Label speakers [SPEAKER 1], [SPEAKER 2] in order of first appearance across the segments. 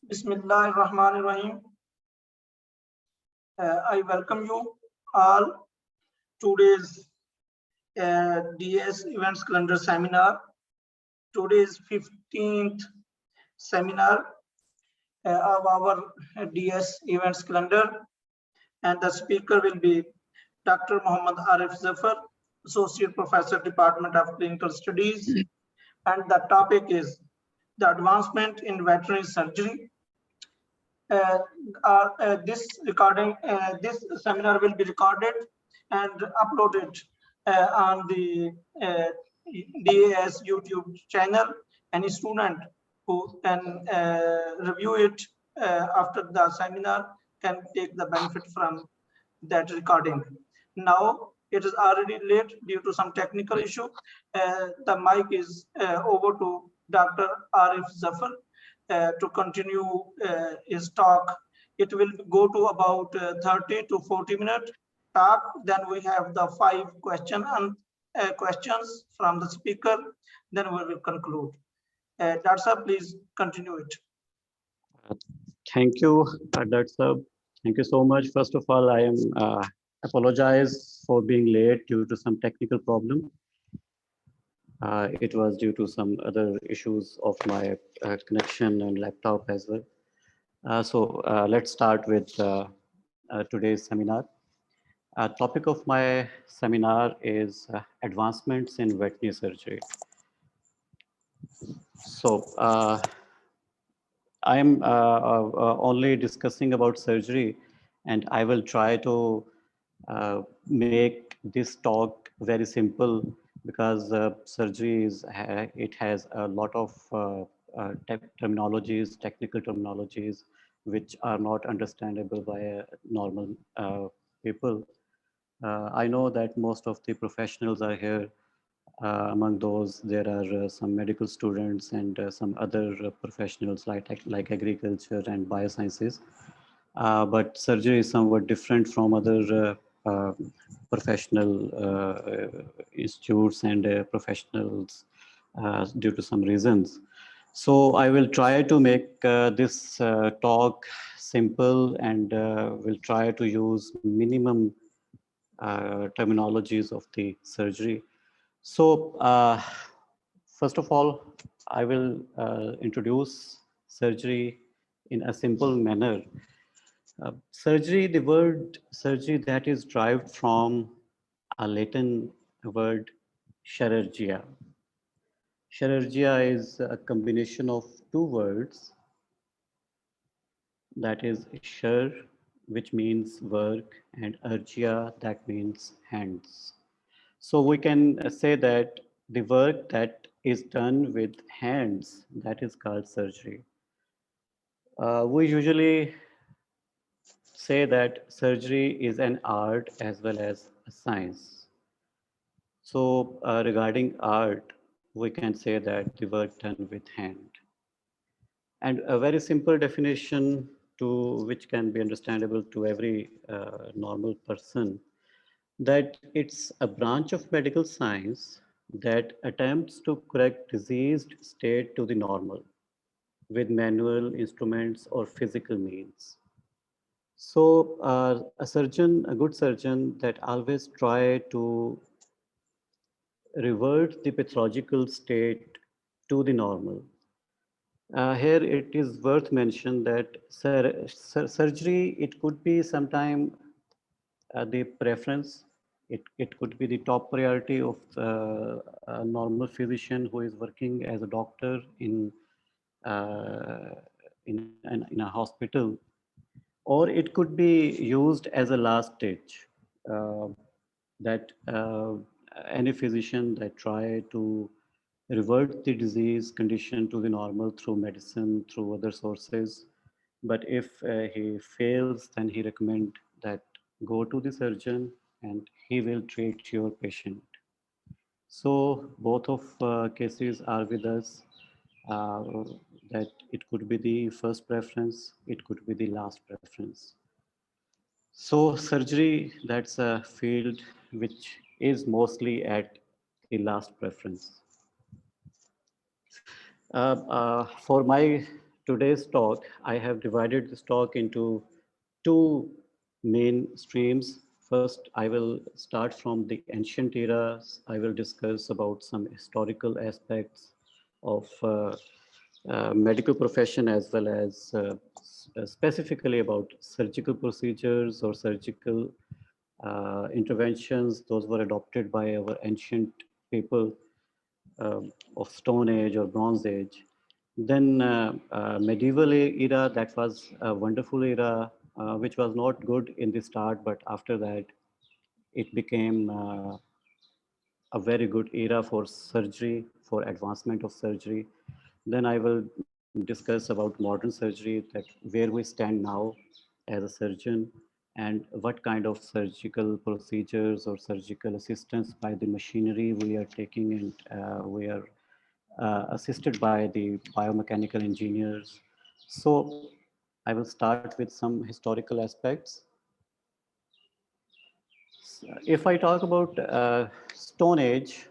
[SPEAKER 1] Bismillahirrahmanirrahim. I welcome you all today's DS Events Calendar Seminar. Today's 15th seminar of our DS Events Calendar, and the speaker will be Dr. Muhammad Arif Zafar, Associate Professor, Department of Clinical Studies, and the topic is the advancement in veterinary surgery. This seminar will be recorded and uploaded on the DAS YouTube channel. Any student who can review it after the seminar can take the benefit from that recording. Now it is already late due to some technical issue. The mic is over to Dr. Arif Zafar to continue his talk. It will go to about 30 to 40 minute talk. Then we have the 5 questions from the speaker. Then we will conclude. Dr. Sir, please continue it.
[SPEAKER 2] Thank you, Dr. Sir. Thank you so much. First of all, I am apologize for being late due to some technical problem. It was due to some other issues of my connection and laptop as well. Let's start with today's seminar. Topic of my seminar is advancements in veterinary surgery. So I am only discussing about surgery, and I will try to make this talk very simple because surgery is it has a lot of terminologies, technical terminologies, which are not understandable by normal people. I know that most of the professionals are here. Among those, there are some medical students and some other professionals like agriculture and biosciences. But surgery is somewhat different from other professional institutes and professionals due to some reasons. So I will try to make this talk simple and will try to use minimum terminologies of the surgery. So first of all, I will introduce surgery in a simple manner. Surgery, the word surgery, that is derived from a Latin word chirurgia. Chirurgia is a combination of two words, that is chir, which means work, and urgia, that means hands. So we can say that the work that is done with hands, that is called surgery. We usually say that surgery is an art as well as a science. So regarding art, we can say that the work done with hand. And a very simple definition to which can be understandable to every normal person, that it's a branch of medical science that attempts to correct diseased state to the normal with manual instruments or physical means. So a surgeon, a good surgeon, that always try to revert the pathological state to the normal. Here it is worth mention that surgery, it could be sometime the preference. It could be the top priority of a normal physician who is working as a doctor uh, in a hospital, or it could be used as a last stage, that any physician that try to revert the disease condition to the normal through medicine, through other sources. But if he fails, then he recommend that go to the surgeon and he will treat your patient. So both of cases are with us, uh, that it could be the first preference, it could be the last preference. So surgery, that's a field which is mostly at the last preference. For my today's talk, I have divided this talk into two main streams. First, I will start from the ancient eras. I will discuss about some historical aspects of medical profession, as well as specifically about surgical procedures or surgical interventions. Those were adopted by our ancient people of Stone Age or Bronze Age. Then medieval era, that was a wonderful era, which was not good in the start, but after that, it became a very good era for surgery, for advancement of surgery. Then I will discuss about modern surgery, that where we stand now as a surgeon, and what kind of surgical procedures or surgical assistance by the machinery we are taking, and we are assisted by the biomechanical engineers. So I will start with some historical aspects. If I talk about Stone Age,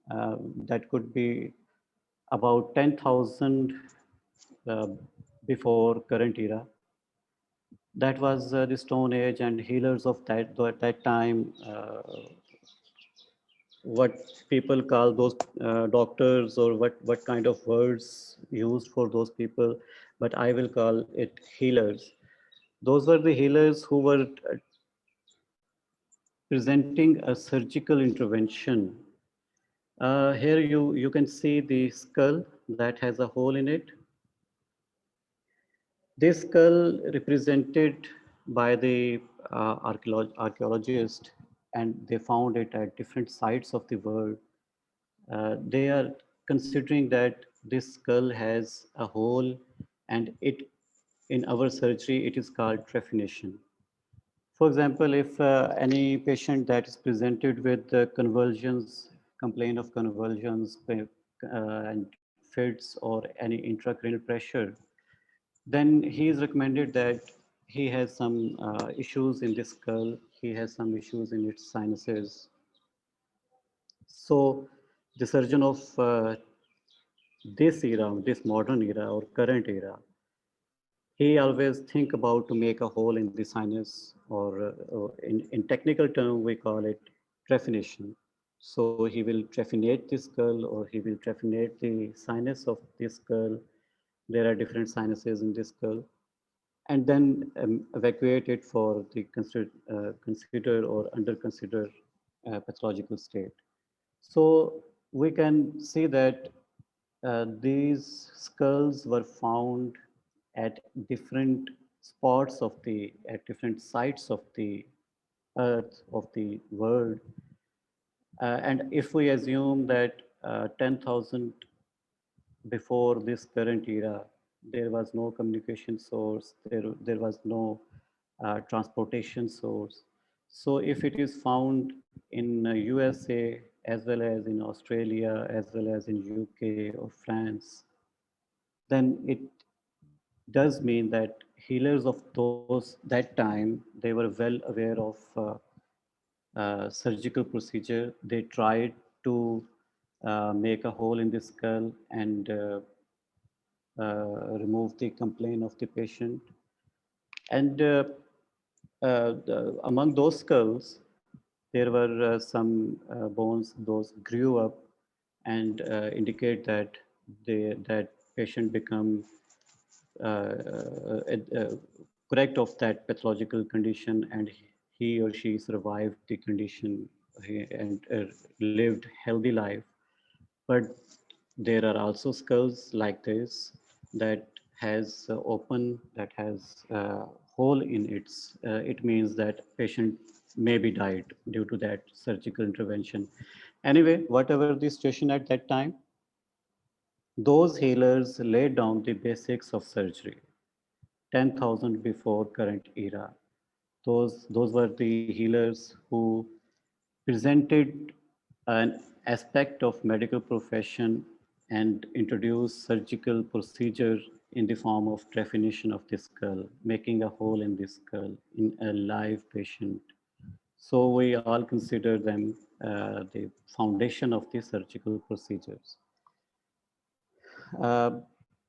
[SPEAKER 2] that could be about 10,000 uh, before current era. That was the Stone Age, and healers of that time, what people call those doctors, or what kind of words used for those people, but I will call it healers. Those were the healers who were presenting a surgical intervention. Here you can see the skull that has a hole in it. This skull represented by the archaeologist, and they found it at different sites of the world. They are considering that this skull has a hole, and it in our surgery it is called trephination. For example, if any patient that is presented with convulsions, complain of convulsions and fits or any intracranial pressure, then he is recommended that he has some issues in the skull, he has some issues in its sinuses. So the surgeon of this era, this modern era or current era, he always think about to make a hole in the sinus, or in technical term, we call it trephination. So he will trephinate the skull, or he will trephinate the sinus of the skull. There are different sinuses in the skull, and then evacuate it for the consider or under consider pathological state. So we can see that these skulls were found at different spots of at different sites of the earth, of the world. And if we assume that 10,000 before this current era, there was no communication source, there was no transportation source. So if it is found in USA, as well as in Australia, as well as in UK or France, then it does mean that healers of those that time, they were well aware of surgical procedure. They tried to make a hole in the skull and remove the complaint of the patient. And among those skulls, there were some bones, those grew up and indicate that that patient become correct of that pathological condition, and he or she survived the condition and lived healthy life. But there are also skulls like this that has that has hole in its. It means that patient may be died due to that surgical intervention. Anyway, whatever the situation at that time, those healers laid down the basics of surgery. 10,000 before current era. Those were the healers who presented an aspect of medical profession and introduced surgical procedure in the form of trephination of the skull, making a hole in the skull in a live patient. So we all consider them the foundation of the surgical procedures. Uh,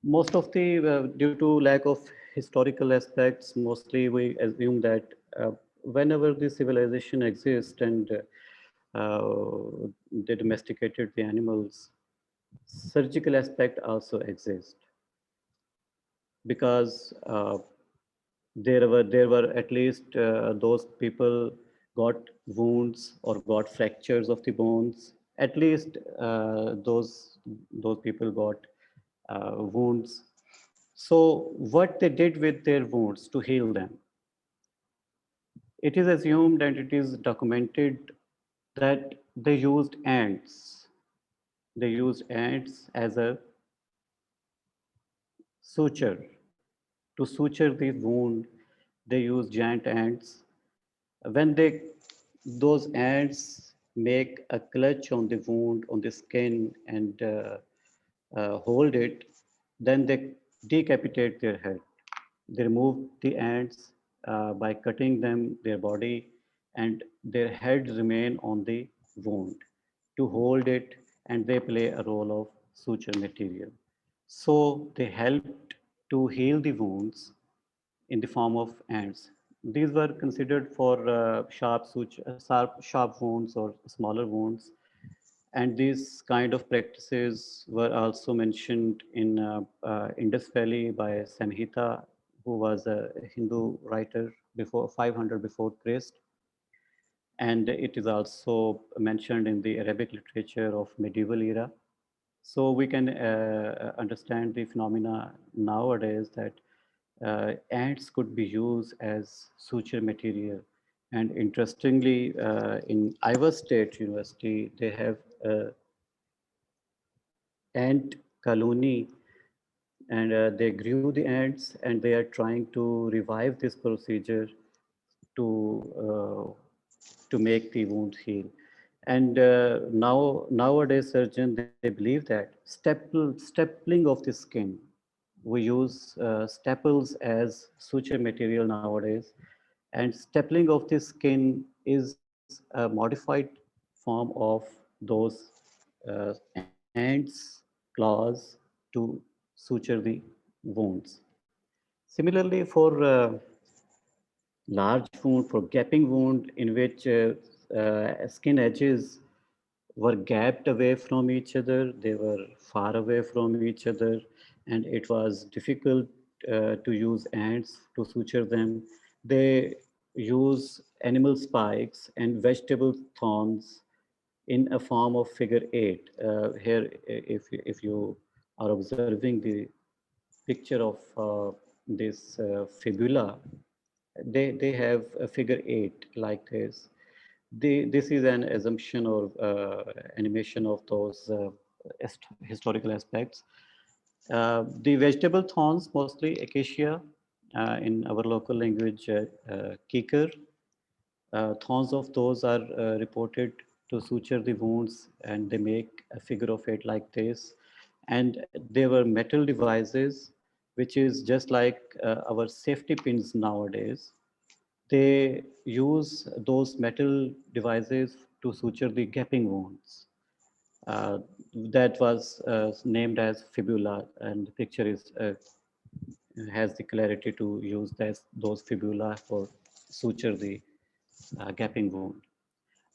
[SPEAKER 2] most of the, due to lack of historical aspects, mostly we assume that whenever the civilization exists and they domesticated the animals, surgical aspect also exists, because there were at least those people got wounds or got fractures of the bones. At least those people got wounds. So what they did with their wounds to heal them, it is assumed and it is documented that they used ants. They used ants as a suture. To suture the wound, they use giant ants. When those ants make a clutch on the wound, on the skin, and hold it, then they decapitate their head. They remove the ants by cutting them, their body, and their heads remain on the wound to hold it, and they play a role of suture material. So they helped to heal the wounds in the form of ants. These were considered for sharp wounds or smaller wounds. And these kind of practices were also mentioned in Indus Valley by Samhita, who was a Hindu writer before 500 before Christ. And it is also mentioned in the Arabic literature of medieval era. So we can understand the phenomena nowadays that ants could be used as suture material. And interestingly, in Iowa State University, they have ant colony, and they grew the ants, and they are trying to revive this procedure to make the wound heal. And nowadays surgeons, they believe that stapling of the skin, we use staples as suture material nowadays, and stapling of the skin is a modified form of those ants claws to suture the wounds. Similarly, for large wound, for gaping wound in which skin edges were gapped away from each other, they were far away from each other, and it was difficult to use ants to suture them. They use animal spikes and vegetable thorns in a form of figure eight. Here, if you are observing the picture of this fibula, they have a figure eight like this. This is an assumption or animation of those historical aspects. The vegetable thorns, mostly acacia, in our local language, kikar. Thorns of those are reported to suture the wounds, and they make a figure of eight like this. And they were metal devices, which is just like our safety pins nowadays. They use those metal devices to suture the gaping wounds. Uh, that was named as fibula, and the picture is has the clarity to use those fibula for suture the gaping wound.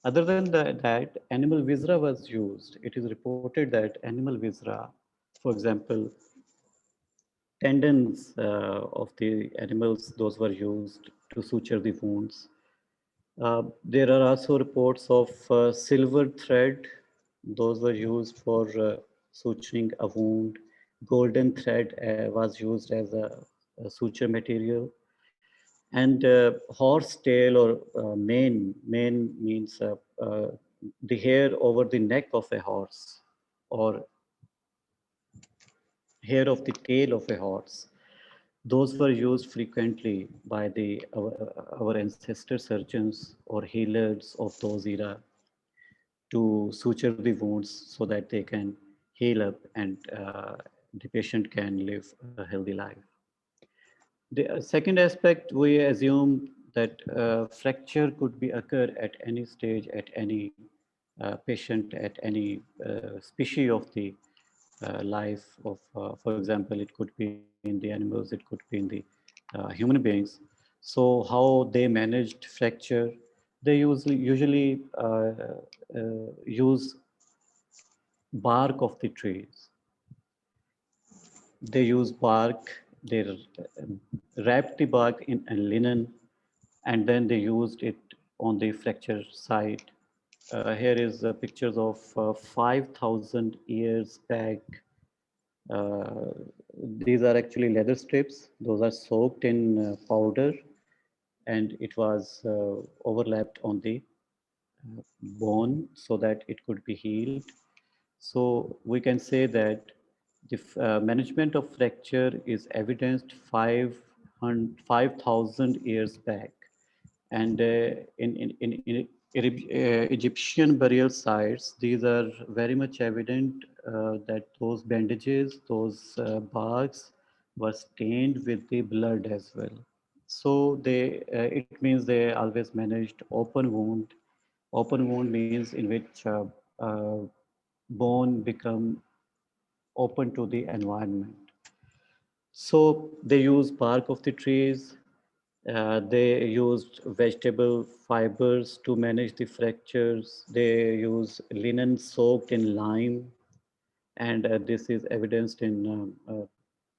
[SPEAKER 2] Other than that, animal viscera was used. It is reported that animal viscera, for example, tendons of the animals, those were used to suture the wounds. There are also reports of silver thread. Those were used for suturing a wound. Golden thread was used as a suture material. And horse tail or mane means the hair over the neck of a horse, or hair of the tail of a horse. Those were used frequently by our ancestor surgeons or healers of those era to suture the wounds so that they can heal up, and the patient can live a healthy life. The second aspect, we assume that fracture could be occur at any stage, at any patient, at any species of the life of, for example, it could be in the animals, it could be in the human beings. So how they managed fracture, they usually use bark of the trees. They use bark, they wrapped the bark in a linen, and then they used it on the fracture site. Here is pictures of 5,000 years back. Uh, these are actually leather strips. Those are soaked in powder, and it was overlapped on the bone so that it could be healed. So we can say that the management of fracture is evidenced 5,000 years back. And in Egyptian burial sites, these are very much evident that those bandages, those barks were stained with the blood as well. So it means they always managed open wound. Open wound means in which uh, bone become open to the environment. So they use bark of the trees. They used vegetable fibers to manage the fractures. They use linen soaked in lime, and this is evidenced in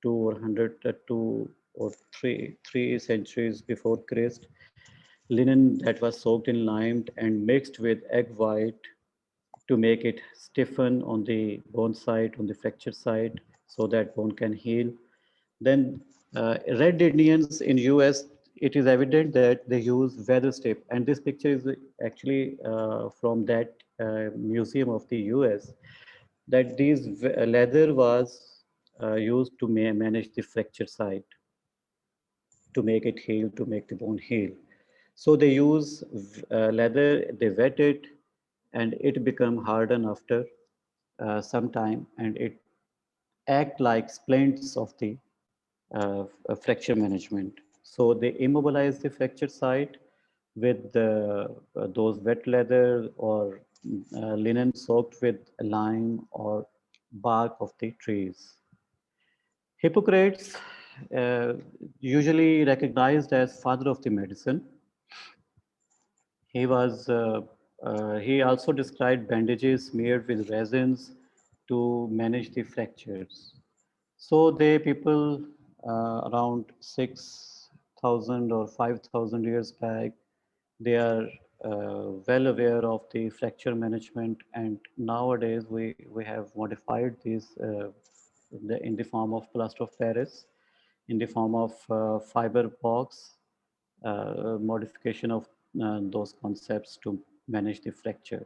[SPEAKER 2] two or hundred, two or three centuries before Christ. Linen that was soaked in lime and mixed with egg white to make it stiffen on the bone side, on the fracture side, so that bone can heal. Then red Indians in US, it is evident that they use weather strip, and this picture is actually from that museum of the US. That these leather was used to manage the fracture site, to make it heal, to make the bone heal. So they use leather, they wet it, and it become hardened after some time, and it act like splints of the fracture management. So they immobilize the fracture site with those wet leather or linen soaked with lime or bark of the trees. Hippocrates, uh, usually recognized as father of the medicine, he was. He also described bandages smeared with resins to manage the fractures. So they people around 6,000 or 5,000 years back, they are well aware of the fracture management, and nowadays we have modified these in the form of plaster of Paris, in the form of fiber box, modification of those concepts to manage the fracture.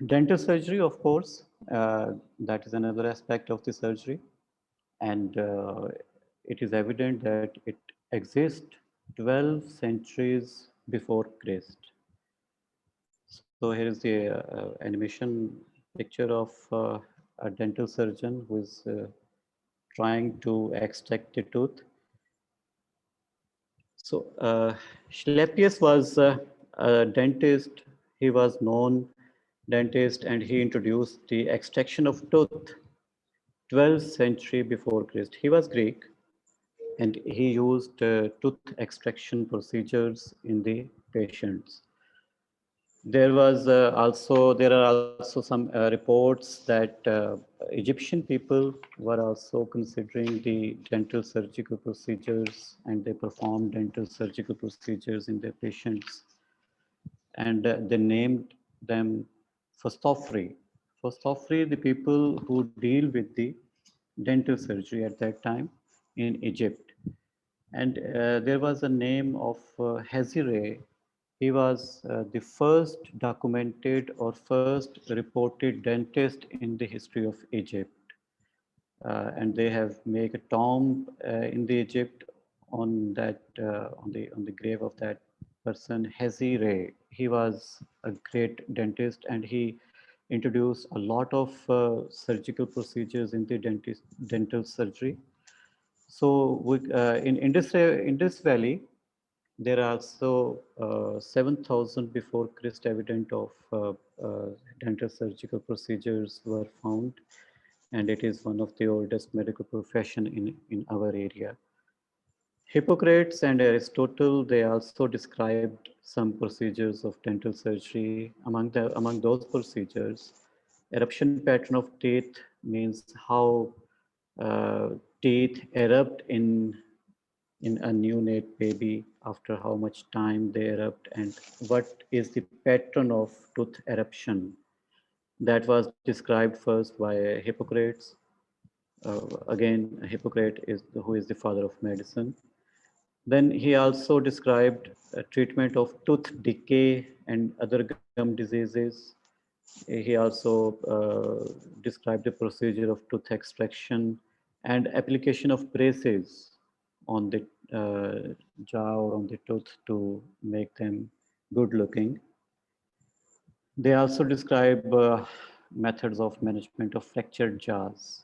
[SPEAKER 2] Dental surgery, of course, that is another aspect of the surgery, and it is evident that it exists 12 centuries before Christ. So here is the animation picture of a dental surgeon who is trying to extract the tooth. So Schleppius was a dentist. He was known dentist, and he introduced the extraction of tooth 12th century before Christ. He was Greek, and he used tooth extraction procedures in the patients. There are also some reports that Egyptian people were also considering the dental surgical procedures, and they performed dental surgical procedures in their patients, and they named them Fostofri. Fostofri, the people who deal with the dental surgery at that time in Egypt. And there was a name of Hazire. He was the first documented or first reported dentist in the history of Egypt. And they have made a tomb in the Egypt on that on the grave of that person, Hazire. He was a great dentist, and he introduced a lot of surgical procedures in the dental surgery. So in Indus Valley, There are also 7,000 before Christ evidence of dental surgical procedures were found, and it is one of the oldest medical profession in our area. Hippocrates and Aristotle, they also described some procedures of dental surgery. Among those procedures, eruption pattern of teeth means how teeth erupt in a neonate baby, after how much time they erupt, and what is the pattern of tooth eruption. That was described first by Hippocrates. Again, Hippocrates is who is the father of medicine. Then he also described treatment of tooth decay and other gum diseases. He also described the procedure of tooth extraction and application of braces on the jaw or on the tooth to make them good looking. They also describe methods of management of fractured jaws.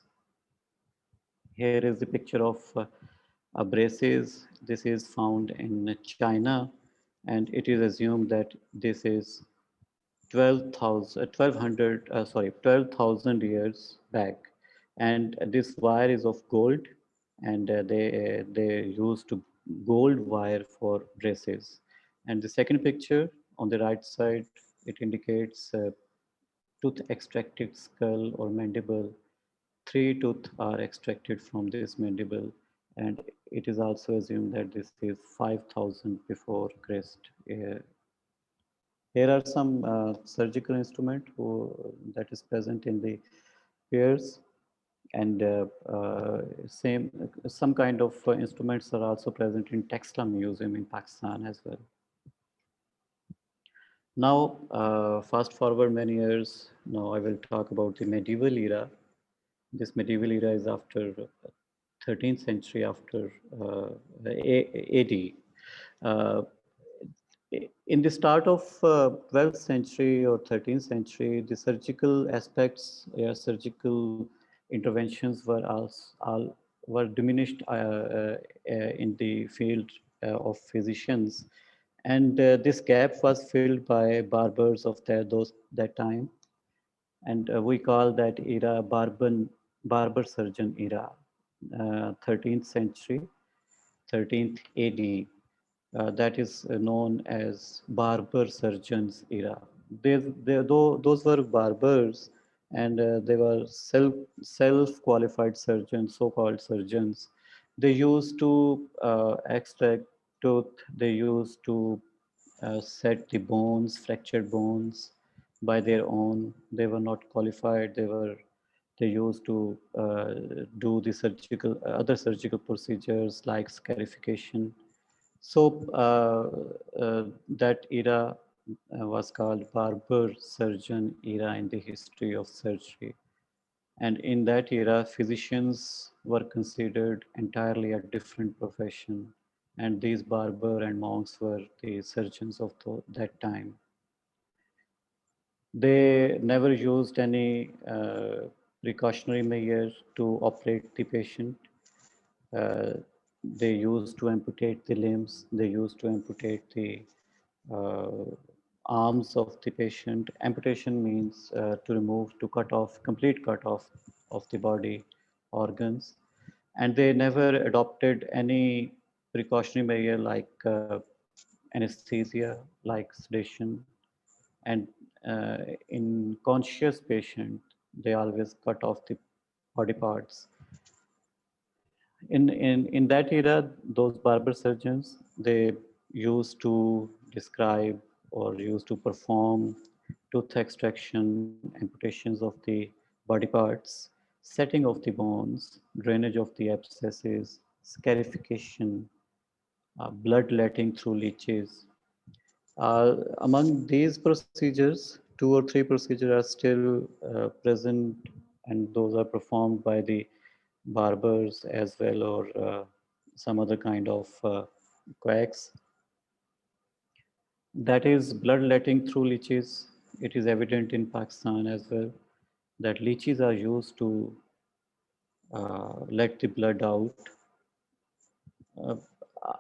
[SPEAKER 2] Here is the picture of braces. This is found in China, and it is assumed that this is 12,000 years back. And this wire is of gold, and they used to gold wire for braces. And the second picture on the right side, it indicates tooth extracted skull or mandible. Three teeth are extracted from this mandible, and it is also assumed that this is 5,000 before Christ. Here are some surgical instrument that is present in the pairs, and same some kind of instruments are also present in Textile Museum in Pakistan as well. Now, fast forward many years. Now I will talk about the medieval era. This medieval era is after 13th century after AD. Uh, in the start of 12th century or 13th century, the surgical aspects, surgical interventions were diminished in the field of physicians, and this gap was filled by barbers of that time, and we call that era barber surgeon era, 13th century, 13th AD. That is known as barber surgeons era. Those were barbers, and they were self qualified surgeons, so called surgeons. They used to extract tooth. They used to set the bones, fractured bones, by their own. They were not qualified. They used to do the surgical other surgical procedures like scarification. So that era was called barber surgeon era in the history of surgery. And in that era, physicians were considered entirely a different profession. And these barber and monks were the surgeons of that time. They never used any precautionary measure to operate the patient. Uh, they used to amputate the limbs. They used to amputate the uh, arms of the patient. Amputation means to remove, to cut off, complete cut off of the body organs. And they never adopted any precautionary measure like anesthesia, like sedation. And in conscious patient, they always cut off the body parts. In that era, those barber surgeons, they used to describe or used to perform tooth extraction, amputations of the body parts, setting of the bones, drainage of the abscesses, scarification, bloodletting through leeches. Among these procedures, two or three procedures are still present, and those are performed by the barbers as well, or some other kind of quacks. That is bloodletting through leeches. It is evident in Pakistan as well that leeches are used to let the blood out. Uh,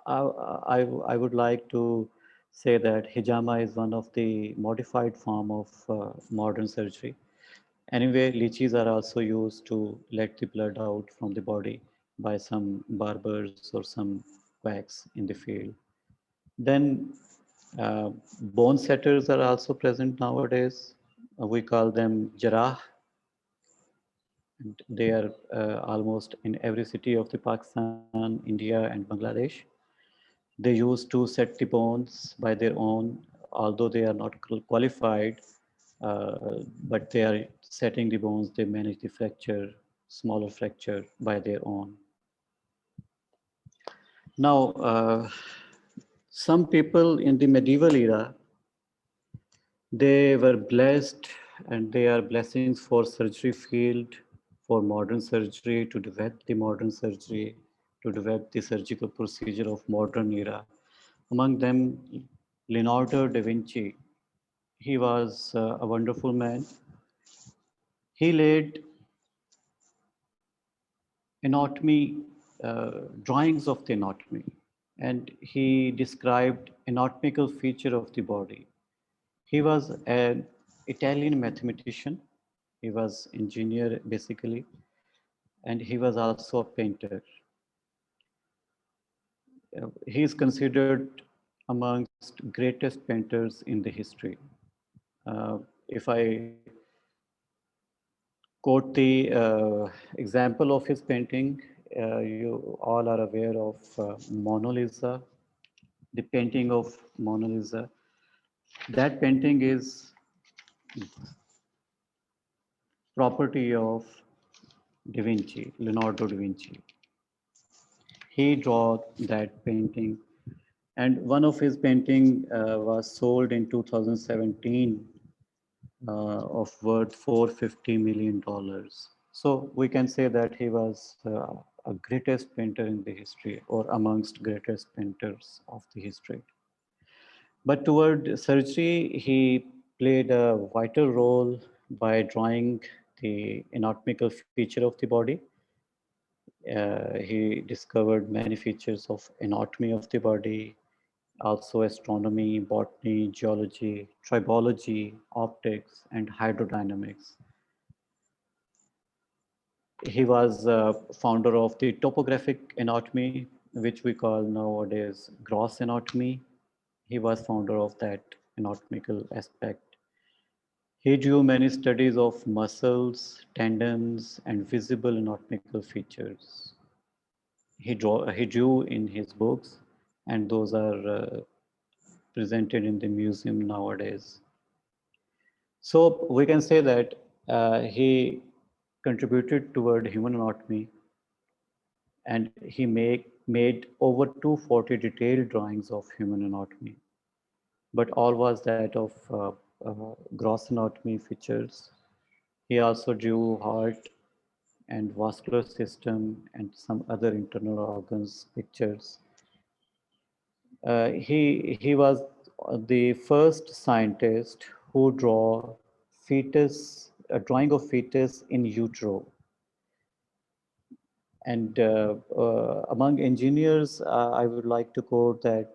[SPEAKER 2] I would like to say that hijama is one of the modified form of modern surgery. Anyway, leeches are also used to let the blood out from the body by some barbers or some quacks in the field. Then bone setters are also present nowadays. We call them jarrah. And they are almost in every city of the Pakistan, India, and Bangladesh. They used to set the bones by their own, although they are not qualified, but they are setting the bones, they manage the fracture, smaller fracture by their own. Now, some people in the medieval era, they were blessed, and they are blessings for surgery field, for modern surgery, to develop the modern surgery, to develop the surgical procedure of modern era. Among them, Leonardo da Vinci. He was a wonderful man. He laid anatomy, drawings of the anatomy, and he described anatomical feature of the body. He was an Italian mathematician. He was engineer basically, and he was also a painter. He is considered amongst greatest painters in the history. If I quote the example of his painting, you all are aware of Mona Lisa, the painting of Mona Lisa. That painting is property of Da Vinci, Leonardo da Vinci. He drew that painting, and one of his painting was sold in 2017 of worth $450 million. So we can say that he was a greatest painter in the history, or amongst greatest painters of the history. But toward surgery, he played a vital role by drawing the anatomical feature of the body. He discovered many features of anatomy of the body, also astronomy, botany, geology, tribology, optics, and hydrodynamics. He was founder of the topographic anatomy, which we call nowadays gross anatomy. He was founder of that anatomical aspect. He drew many studies of muscles, tendons, and visible anatomical features. He drew in his books, and those are presented in the museum nowadays. So we can say that he contributed toward human anatomy, and he made over 240 detailed drawings of human anatomy. But all was that of gross anatomy features. He also drew heart and vascular system and some other internal organs pictures. He was the first scientist who draw fetus, a drawing of fetus in utero. And among engineers, I would like to quote that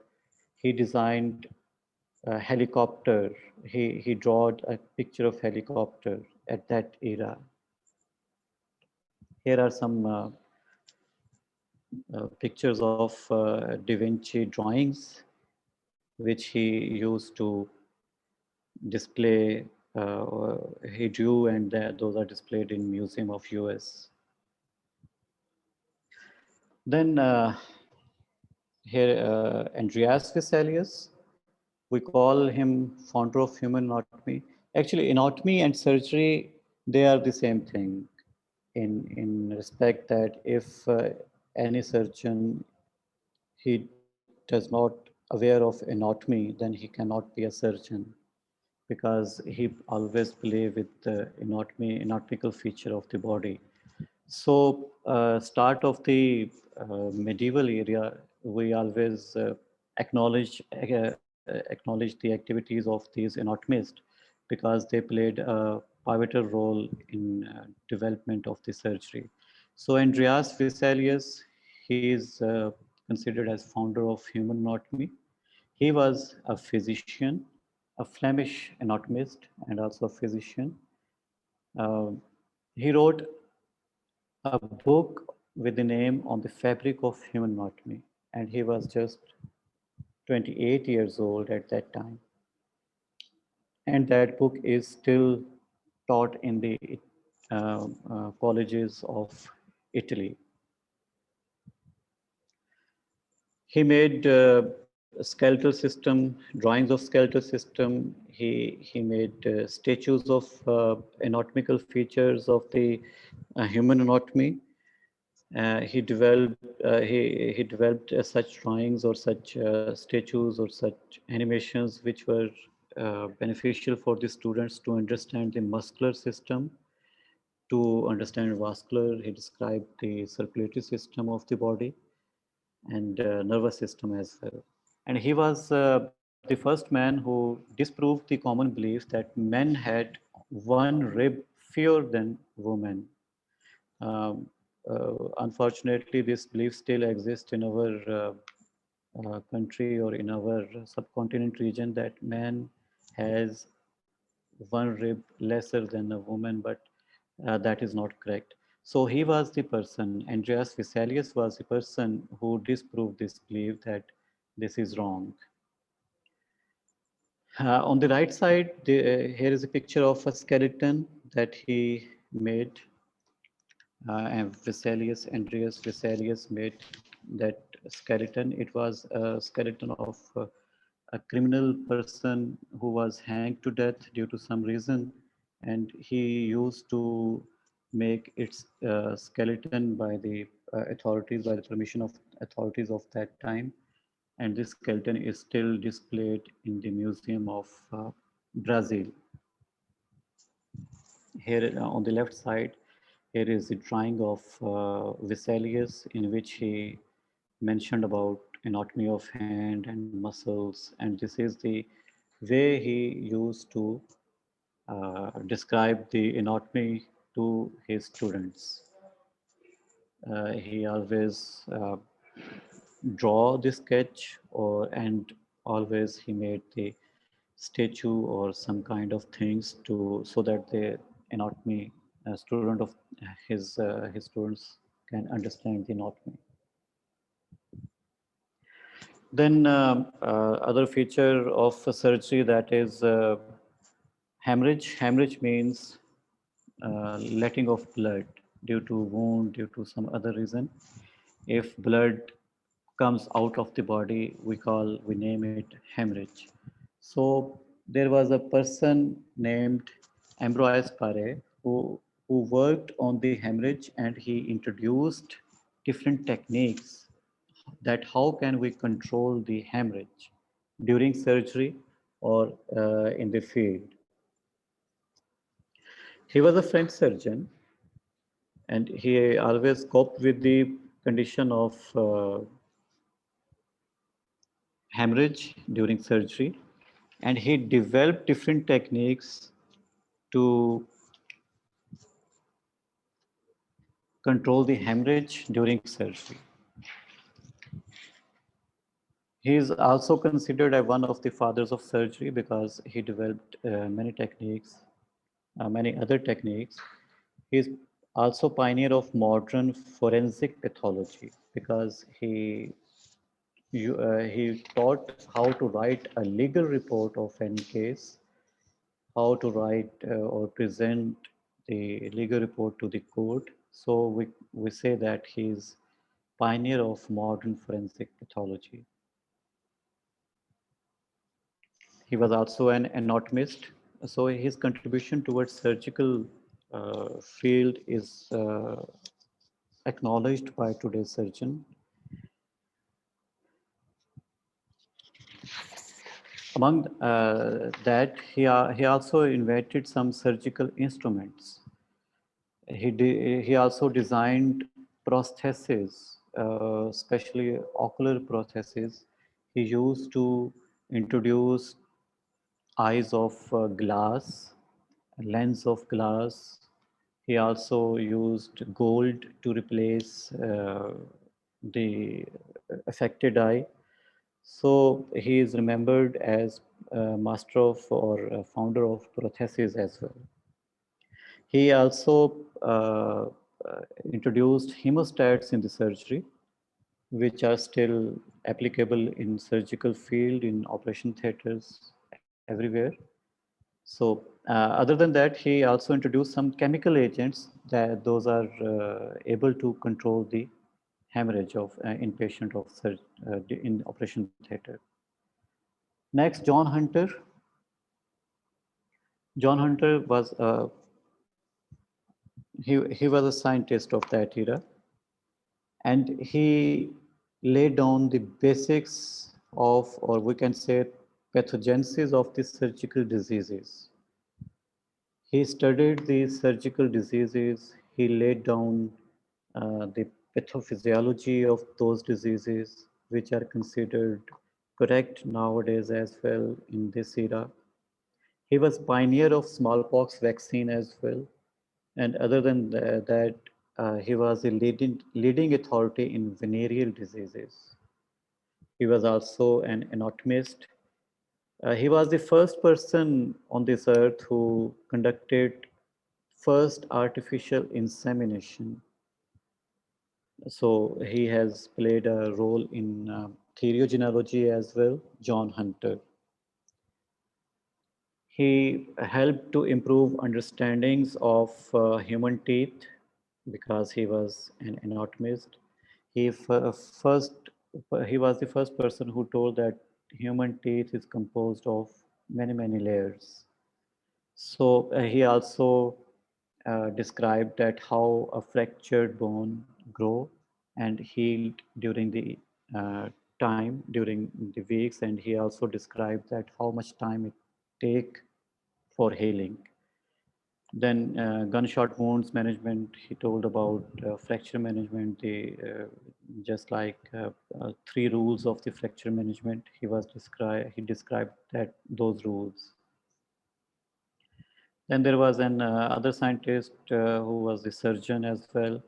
[SPEAKER 2] he designed a helicopter. He drew a picture of helicopter at that era. Here are some pictures of Da Vinci drawings, which he used to display. He drew, and those are displayed in Museum of US. Then here, Andreas Vesalius, we call him founder of human anatomy. Actually, anatomy and surgery, they are the same thing in respect that if any surgeon, he does not aware of anatomy, then he cannot be a surgeon, because he always play with the anatomical feature of the body. So start of the medieval era, we always acknowledge the activities of these anatomists, because they played a pivotal role in development of the surgery. So Andreas Vesalius, he is considered as founder of human anatomy. He was a physician, a Flemish anatomist, and also a physician. Uh, he wrote a book with the name On the Fabric of Human Anatomy, and he was just 28 years old at that time. And that book is still taught in the colleges of Italy. He made skeletal system, drawings of skeletal system. He made statues of anatomical features of the human anatomy. He developed such drawings or such statues or such animations which were beneficial for the students to understand the muscular system, to understand vascular. He described the circulatory system of the body and nervous system as well. And he was the first man who disproved the common belief that men had one rib fewer than women. Um, Unfortunately, this belief still exists in our country or in our subcontinent region, that man has one rib lesser than a woman, but that is not correct. So he was the person, Andreas Vesalius was the person who disproved this belief that this is wrong. On the right side, here is a picture of a skeleton that he made. And Vesalius, Andreas Vesalius made that skeleton. It was a skeleton of a criminal person who was hanged to death due to some reason, and he used to make its skeleton by the authorities, by the permission of authorities of that time. And this skeleton is still displayed in the Museum of Brazil. Here on the left side, here is the drawing of Vesalius, in which he mentioned about anatomy of hand and muscles, and this is the way he used to describe the anatomy to his students. He always draw the sketch, or and always he made the statue or some kind of things to, so that the anatomy student of his students can understand the anatomy. Then other feature of surgery, that is hemorrhage. Hemorrhage means letting of blood due to wound, due to some other reason. If blood comes out of the body, we name it hemorrhage. So there was a person named Ambroise Paré who worked on the hemorrhage, and he introduced different techniques that how can we control the hemorrhage during surgery or in the field. He was a French surgeon, and he always coped with the condition of hemorrhage during surgery, and he developed different techniques to control the hemorrhage during surgery. He is also considered as one of the fathers of surgery because he developed many techniques, many other techniques. He is also pioneer of modern forensic pathology because he taught how to write a legal report of any case, how to write or present the legal report to the court. So we say that he is pioneer of modern forensic pathology. He was also an anatomist. So his contribution towards surgical field is acknowledged by today's surgeon. Among that, he also invented some surgical instruments. He also designed prostheses, especially ocular prostheses. He used to introduce eyes of glass, lens of glass. He also used gold to replace the affected eye. So he is remembered as master of or founder of prosthesis as well. He also introduced hemostats in the surgery, which are still applicable in surgical field, in operation theaters, everywhere. So other than that, he also introduced some chemical agents that those are able to control the hemorrhage of inpatient of in operation theater. Next, John Hunter. John Hunter was he was a scientist of that era, and he laid down the basics of, or we can say, pathogenesis of the surgical diseases. He studied the surgical diseases. He laid down the pathophysiology of those diseases, which are considered correct nowadays as well in this era. He was pioneer of smallpox vaccine as well. And other than that, he was a leading authority in venereal diseases. He was also an anatomist. He was the first person on this earth who conducted first artificial insemination. So he has played a role in theriogenology as well, John Hunter. He helped to improve understandings of human teeth because he was an anatomist. He first he was the first person who told that human teeth is composed of many layers. So he also described that how a fractured bone grow and healed during the uh, time during the weeks, and he also described that how much time it take for healing. Then gunshot wounds management, he told about fracture management, the just like three rules of the fracture management. He described that those rules. Then there was an other scientist who was the surgeon as well,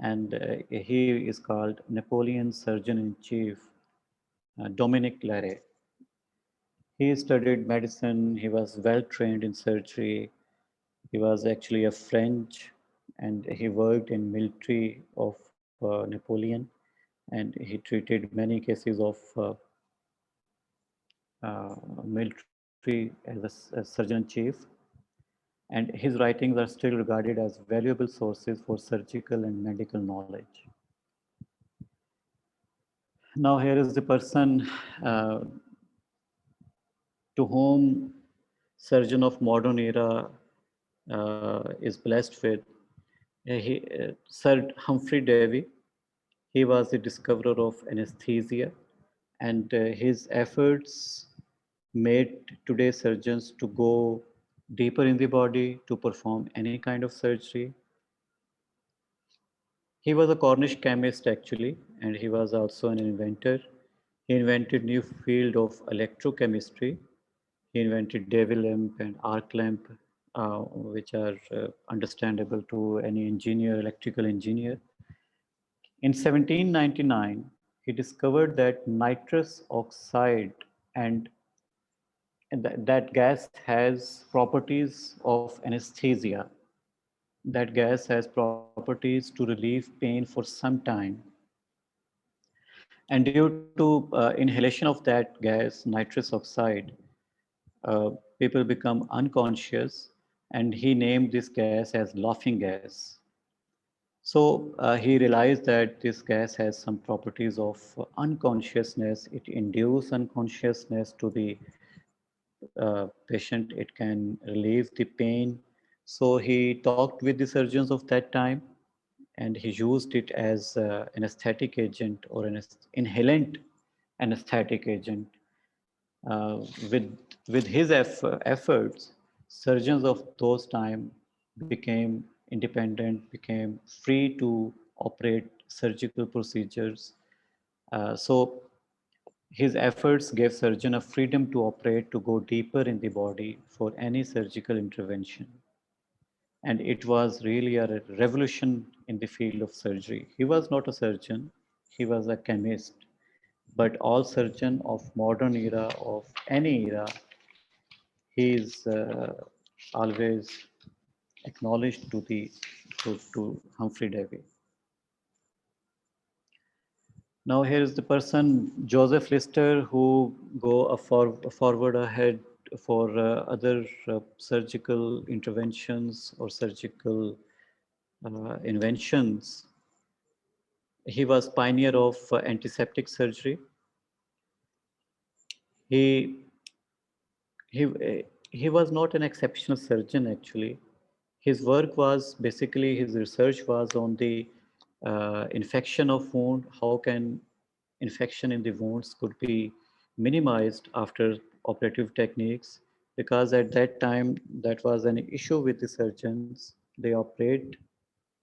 [SPEAKER 2] and he is called Napoleon's surgeon-in-chief, Dominic Larrey. He studied medicine. He was well trained in surgery. He was actually a French, and he worked in military of Napoleon, and he treated many cases of military as a surgeon-in-chief. And his writings are still regarded as valuable sources for surgical and medical knowledge. Now here is the person to whom surgeon of modern era is blessed with. Sir Humphrey Davy, he was the discoverer of anesthesia, and his efforts made today's surgeons to go deeper in the body to perform any kind of surgery. He was a Cornish chemist actually, and he was also an inventor. He invented new field of electrochemistry. He invented Davy lamp and arc lamp, which are understandable to any engineer, electrical engineer. In 1799, he discovered that nitrous oxide and that gas has properties of anesthesia. That gas has properties to relieve pain for some time. And due to inhalation of that gas, nitrous oxide, people become unconscious, and he named this gas as laughing gas. So he realized that this gas has some properties of unconsciousness. It induces unconsciousness to the patient. It can relieve the pain. So he talked with the surgeons of that time, and he used it as an aesthetic agent or an inhalant anesthetic agent. Uh, with with his efforts, surgeons of those time became independent, became free to operate surgical procedures. So his efforts gave surgeon a freedom to operate, to go deeper in the body for any surgical intervention. And it was really a revolution in the field of surgery. He was not a surgeon. he was a chemist. But all surgeon of modern era, of any era, he is always acknowledged to Humphrey Davy. Now here is the person Joseph Lister who go forward ahead for other surgical interventions or surgical inventions. He was pioneer of antiseptic surgery. He he was not an exceptional surgeon actually. His work was basically, his research was on the infection of wound. How can infection in the wounds could be minimized after operative techniques? Because at that time that was an issue with the surgeons. They operate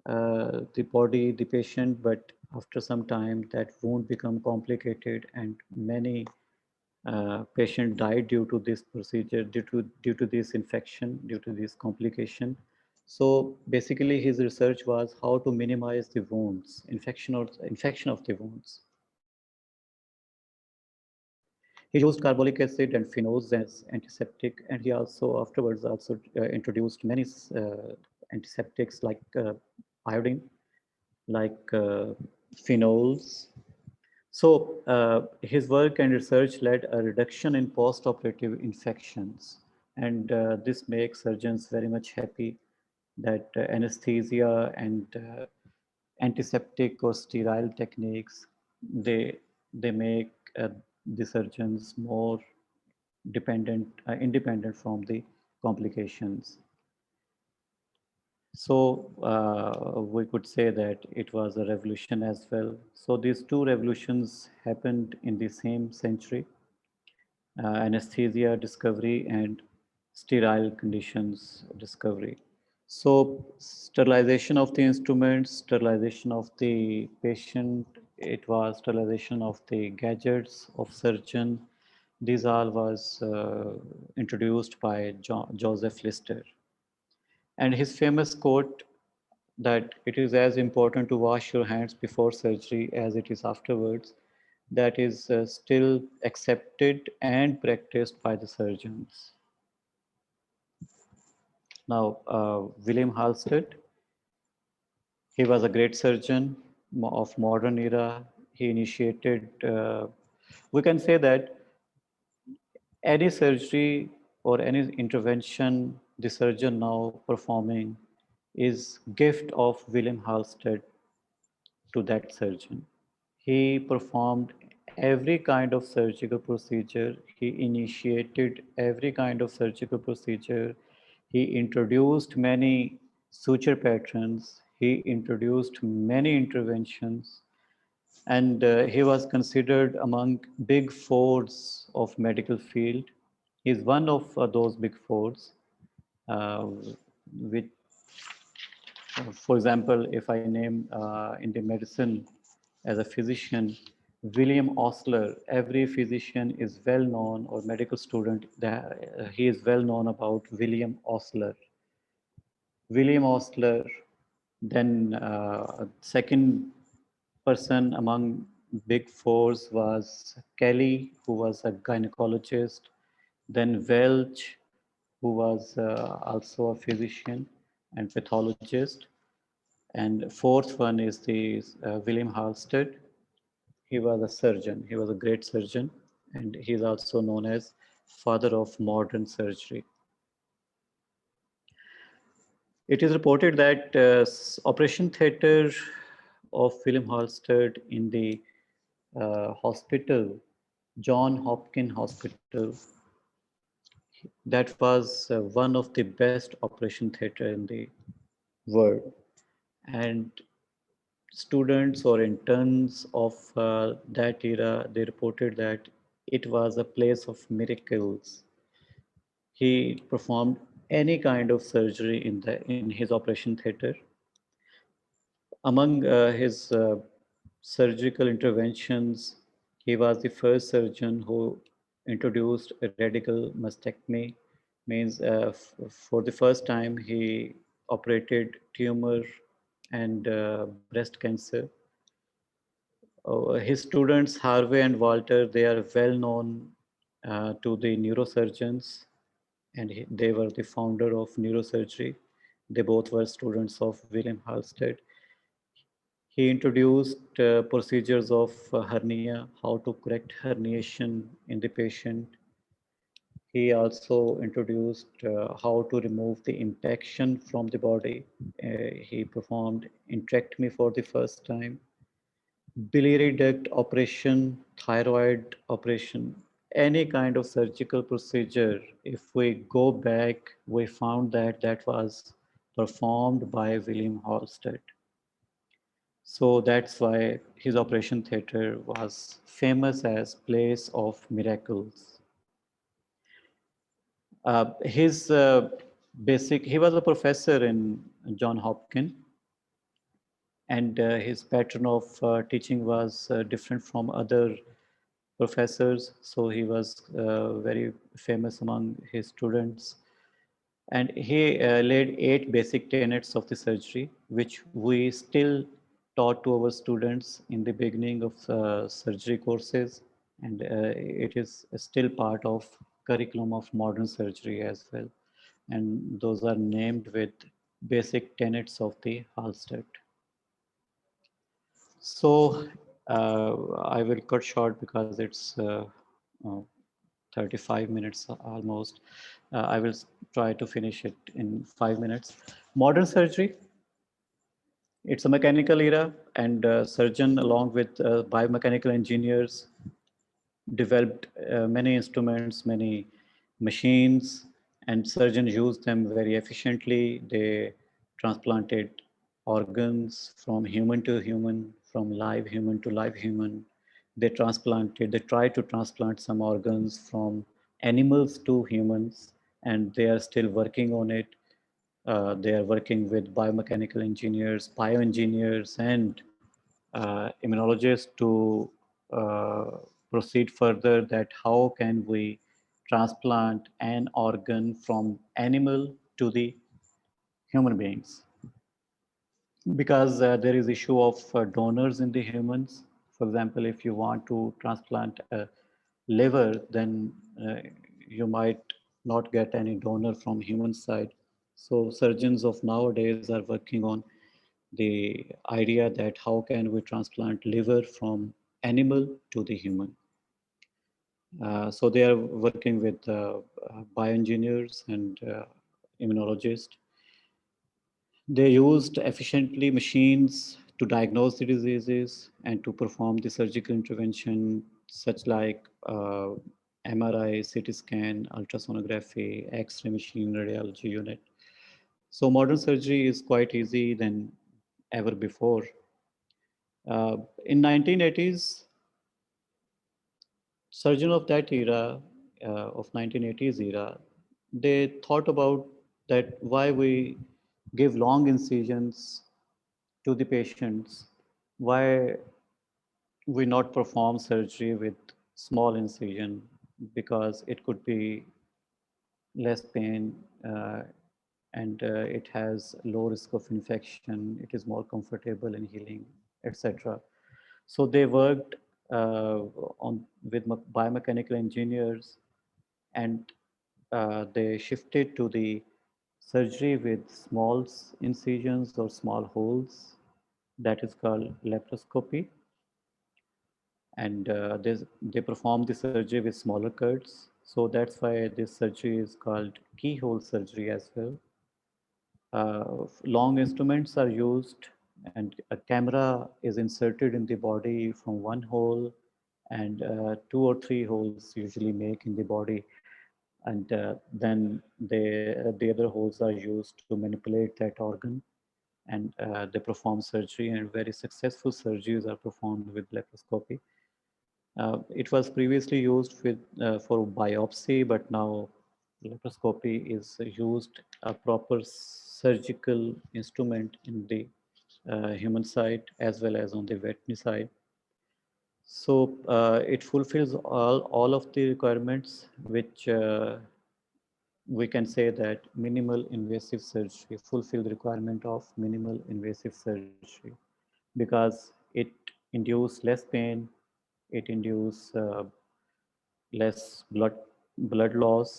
[SPEAKER 2] the body, the patient, but after some time that wound become complicated and many patient died due to this procedure, due to this infection, due to this complication. So basically, his research was how to minimize the wounds, infection of the wounds. He used carbolic acid and phenols as antiseptic, and he also afterwards also introduced many antiseptics like iodine, like phenols. So his work and research led a reduction in post-operative infections. And this makes surgeons very much happy that anesthesia and antiseptic or sterile techniques, they make the surgeons more independent from the complications. So we could say that it was a revolution as well. So these two revolutions happened in the same century, anesthesia discovery and sterile conditions discovery. So sterilization of the instruments, sterilization of the patient, it was sterilization of the gadgets of surgeon. These all was introduced by Joseph Lister. And his famous quote that it is as important to wash your hands before surgery as it is afterwards, that is still accepted and practiced by the surgeons. Now, William Halsted, he was a great surgeon of modern era. He initiated, we can say that any surgery or any intervention the surgeon now performing is gift of William Halsted to that surgeon. He performed every kind of surgical procedure. He initiated every kind of surgical procedure. He introduced many suture patterns. He introduced many interventions. And he was considered among big fours of medical field. He's one of those big fours, uh, which for example, if I name in the medicine as a physician, William Osler, every physician is well known or medical student, that he is well known about William Osler. William Osler, then second person among big fours was Kelly, who was a gynecologist, then Welch, who was also a physician and pathologist. And fourth one is the William Halsted. He was a surgeon. He was a great surgeon, and he is also known as father of modern surgery. It is reported that operation theater of William Halsted in the hospital, John Hopkins Hospital, that was one of the best operation theater in the world. And students or interns of that era, they reported that it was a place of miracles. He performed any kind of surgery in his operation theater. Among his surgical interventions, he was the first surgeon who introduced a radical mastectomy. Means for the first time he operated tumor and breast cancer. His students, Harvey and Walter, they are well known to the neurosurgeons, and they were the founder of neurosurgery. They both were students of William Halsted. He introduced procedures of hernia, how to correct herniation in the patient. He also introduced how to remove the impaction from the body. He performed intrectomy for the first time, biliary duct operation, thyroid operation, any kind of surgical procedure. If we go back, we found that that was performed by William Halsted. So that's why his operation theater was famous as place of miracles. His basic, he was a professor in John Hopkins, and his pattern of teaching was different from other professors. So he was very famous among his students. And he laid 8 basic tenets of the surgery, which we still taught to our students in the beginning of surgery courses. And it is still part of curriculum of modern surgery as well. And those are named with basic tenets of the Halsted. So I will cut short because it's uh, 35 minutes almost. I will try to finish it in 5 minutes. Modern surgery, it's a mechanical era, and surgeon along with biomechanical engineers developed many instruments, many machines, and surgeons used them very efficiently. They transplanted organs from human to human, from live human to live human. They tried to transplant some organs from animals to humans, and they are still working on it. They are working with biomechanical engineers, bioengineers, and immunologists to uh, proceed further that how can we transplant an organ from animal to the human beings, because there is issue of donors in the humans. For example, if you want to transplant a liver, then you might not get any donor from human side. So surgeons of nowadays are working on the idea that how can we transplant liver from animal to the human. So they are working with bioengineers and immunologists. They used efficiently machines to diagnose the diseases and to perform the surgical intervention, such like MRI, CT scan, ultrasonography, X-ray machine, radiology unit. So modern surgery is quite easy than ever before. In 1980s, surgeon of that era, of 1980s era, they thought about that why we give long incisions to the patients, why we not perform surgery with small incision, because it could be less pain, and it has low risk of infection, it is more comfortable in healing, etc. So they worked on with biomechanical engineers, and they shifted to the surgery with small incisions or small holes, that is called laparoscopy. And they perform the surgery with smaller cuts. So that's why this surgery is called keyhole surgery as well. Long instruments are used, and a camera is inserted in the body from one hole, and 2 or 3 holes usually make in the body. And then the other holes are used to manipulate that organ, and they perform surgery, and very successful surgeries are performed with laparoscopy. It was previously used for biopsy, but now laparoscopy is used a proper surgical instrument in the human side as well as on the veterinary side. So it fulfills all of the requirements, which we can say that minimal invasive surgery fulfill the requirement of minimal invasive surgery, because it induce less pain, it induce less blood loss,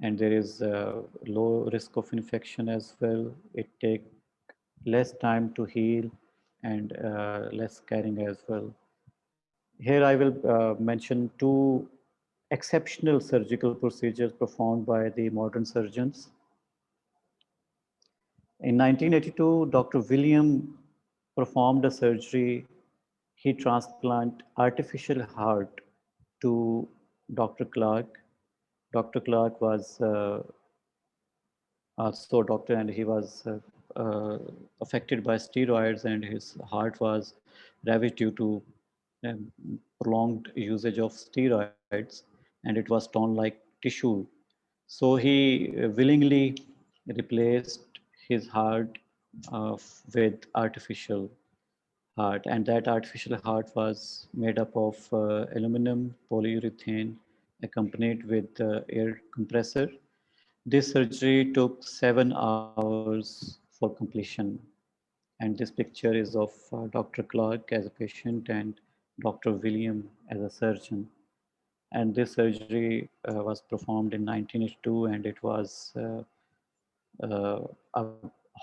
[SPEAKER 2] and there is low risk of infection as well. It take less time to heal and less caring as well. Here I will mention two exceptional surgical procedures performed by the modern surgeons. In 1982, Dr. William performed a surgery. He transplanted artificial heart to Dr. Clark. Dr. Clark was also a doctor, and he was affected by steroids, and his heart was ravaged due to um, prolonged usage of steroids, and it was torn like tissue. So he willingly replaced his heart with artificial heart, and that artificial heart was made up of aluminum polyurethane accompanied with air compressor. This surgery took 7 hours for completion, and this picture is of Dr. Clark as a patient and Dr. William as a surgeon. And this surgery was performed in 1982, and it was a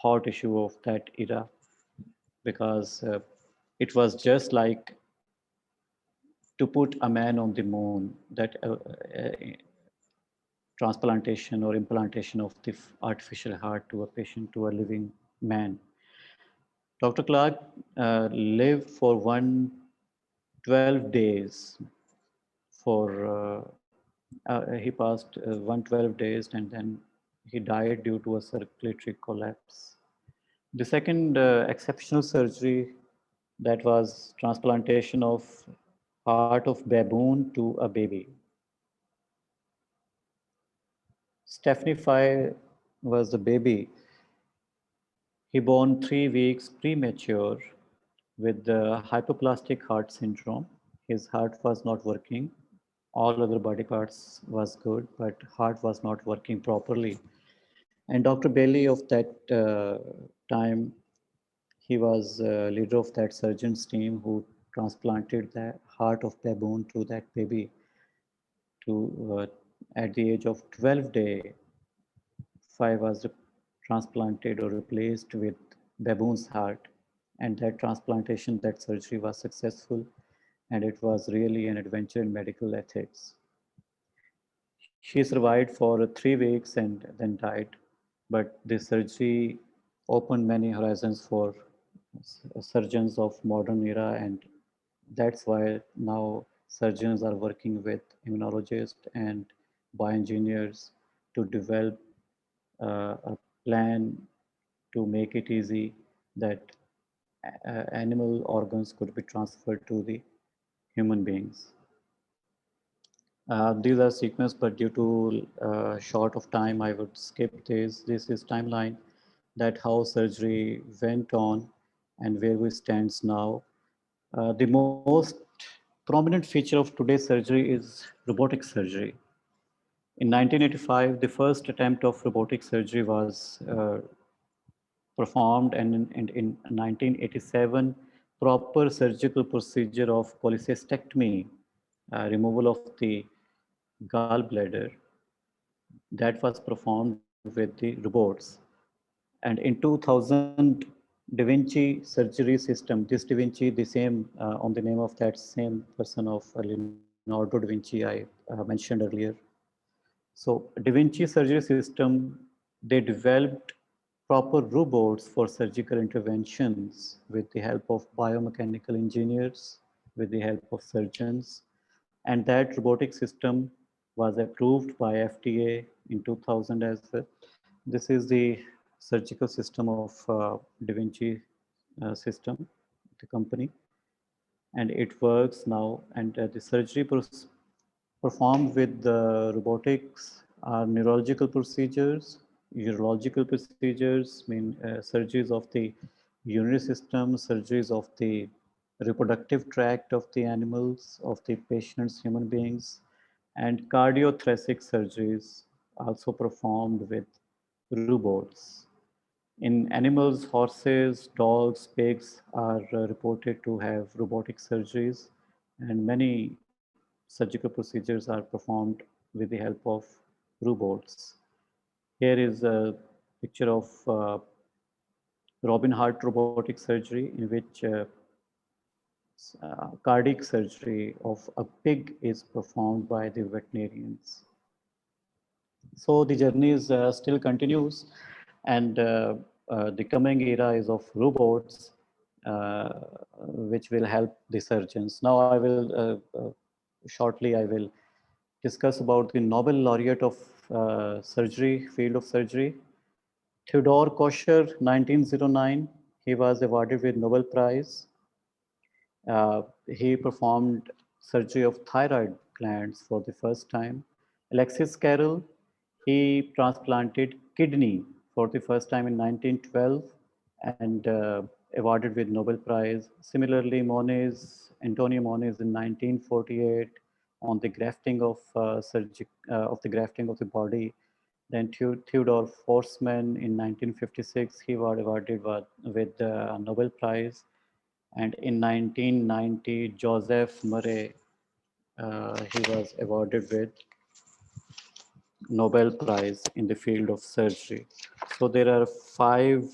[SPEAKER 2] hot issue of that era, because it was just like to put a man on the moon, that transplantation or implantation of the artificial heart to a patient, to a living man. Dr. Clark lived for 112 days. He passed 112 days, and then he died due to a circulatory collapse. The second exceptional surgery, that was transplantation of heart of baboon to a baby. Stephanie Fry was the baby. He born 3 weeks premature with the hypoplastic heart syndrome. His heart was not working. All other body parts was good, but heart was not working properly. And Dr. Bailey of that time, he was leader of that surgeon's team who transplanted the heart of baboon to that baby to at the age of 12 day. 5 was transplanted or replaced with baboon's heart, and that transplantation, that surgery was successful, and it was really an adventure in medical ethics. She survived for 3 weeks and then died, but this surgery opened many horizons for surgeons of modern era, and that's why now surgeons are working with immunologists and bioengineers to develop a plan to make it easy that animal organs could be transferred to the human beings. These are sequence, but due to short of time, I would skip this. This is timeline that how surgery went on and where we stands now. The most prominent feature of today's surgery is robotic surgery. In 1985, the first attempt of robotic surgery was performed, and in 1987, proper surgical procedure of cholecystectomy, removal of the gallbladder, that was performed with the robots. And in 2000, Da Vinci surgery system, this Da Vinci, the same on the name of that same person of Leonardo da Vinci I mentioned earlier. So Da Vinci surgery system, they developed proper robots for surgical interventions with the help of biomechanical engineers, with the help of surgeons. And that robotic system was approved by FDA in 2000 as well. This is the surgical system of Da Vinci system, the company, and it works now. And the surgery performed with the robotics are neurological procedures, urological procedures, surgeries of the urinary system, surgeries of the reproductive tract of the animals, of the patients, human beings, and cardiothoracic surgeries also performed with robots. In animals, horses, dogs, pigs are reported to have robotic surgeries, and many surgical procedures are performed with the help of robots. Here is a picture of Robin Hart robotic surgery, in which cardiac surgery of a pig is performed by the veterinarians. So the journey is still continues, and the coming era is of robots, uh, which will help the surgeons. Now I will shortly I will discuss about the Nobel laureate of surgery, field of surgery. Theodore Kosher, 1909, he was awarded with Nobel Prize. He performed surgery of thyroid glands for the first time. Alexis Carrel, he transplanted kidney for the first time in 1912 and awarded with Nobel Prize. Similarly, Antonio Moniz in 1948 on the grafting of the grafting of the body. Then Theodore Forsman in 1956, he was awarded with the Nobel Prize. And in 1990, Joseph Murray, he was awarded with Nobel Prize in the field of surgery. So there are 5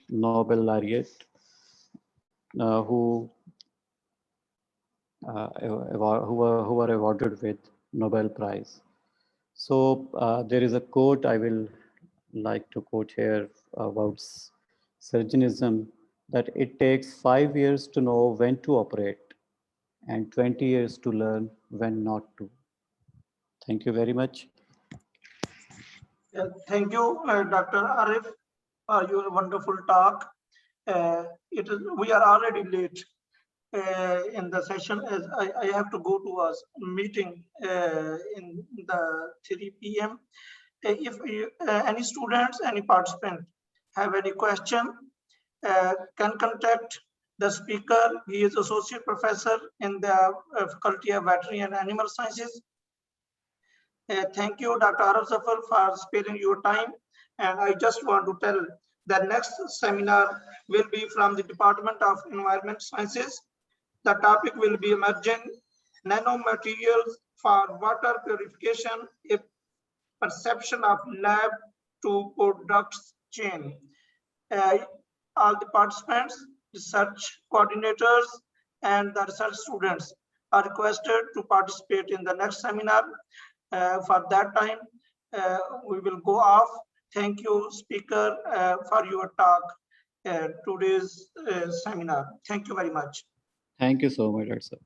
[SPEAKER 2] Nobel laureates who who are awarded with Nobel Prize. So there is a quote I will like to quote here about surgeonism, that it takes 5 years to know when to operate and 20 years to learn when not to. Thank you very much.
[SPEAKER 1] Thank you, Dr. Arif, for your wonderful talk. We are already late in the session, as I have to go to a meeting in the 3 p.m. If any students, any participant have any question, can contact the speaker. He is associate professor in the Faculty of Veterinary and Animal Sciences. Thank you, Dr. Arif Zafar, for sparing your time. And I just want to tell the next seminar will be from the Department of Environment Sciences. The topic will be emerging nanomaterials for water purification, a perception of lab to products chain. All the participants, research coordinators, and the research students are requested to participate in the next seminar. For that time, we will go off. Thank you, speaker, for your talk today's seminar. Thank you very much.
[SPEAKER 2] Thank you so much, sir.